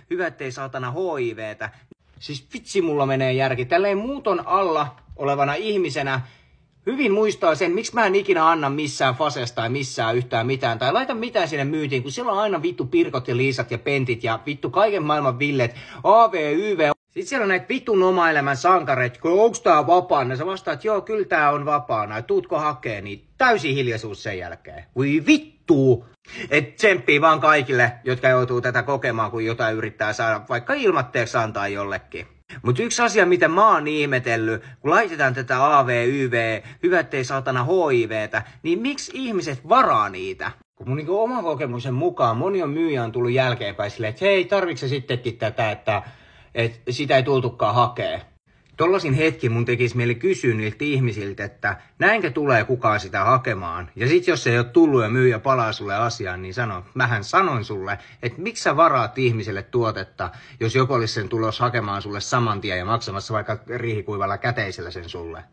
hyvä ettei saatana HIVtä. Siis vitsi mulla menee järki. Tälleen muuton alla olevana ihmisenä hyvin muistaa sen, miksi mä en ikinä anna missään fasesta tai missään yhtään mitään. Tai laita mitään sinne myyntiin, kun siellä on aina vittu Pirkot ja Liisat ja Pentit ja vittu kaiken maailman villet. AV, YV. Sitten siellä on näitä vittun oma elämän sankareita, kun onks tää vapaana? Sä vastaat, joo, kyllä tää on vapaana. Tuutko hakee, niin täysi hiljaisuus sen jälkeen. Voi vittu! Et tsemppii vaan kaikille, jotka joutuu tätä kokemaan, kun jotain yrittää saada vaikka ilmatteeksi antaa jollekin. Mutta yksi asia, mitä mä oon ihmetellyt, kun laitetaan tätä AV, YV, hyvä ettei saatana HIVtä, niin miksi ihmiset varaa niitä? Kun mun oman kokemuksen mukaan moni on myyjä on tullut jälkeenpäin silleen, että hei, tarvitse sä sittenkin tätä, että sitä ei tultukaan hakee. Tollasin hetki mun tekisi mieli kysyä niiltä ihmisiltä, että näinkö tulee kukaan sitä hakemaan. Ja sit jos ei ole tullut ja myyjä palaa sulle asiaan, niin mähän sanoin sulle, että miksi sä varaat ihmiselle tuotetta, jos joku olisi sen tulos hakemaan sulle saman tien ja maksamassa vaikka riihikuivalla käteisellä sen sulle.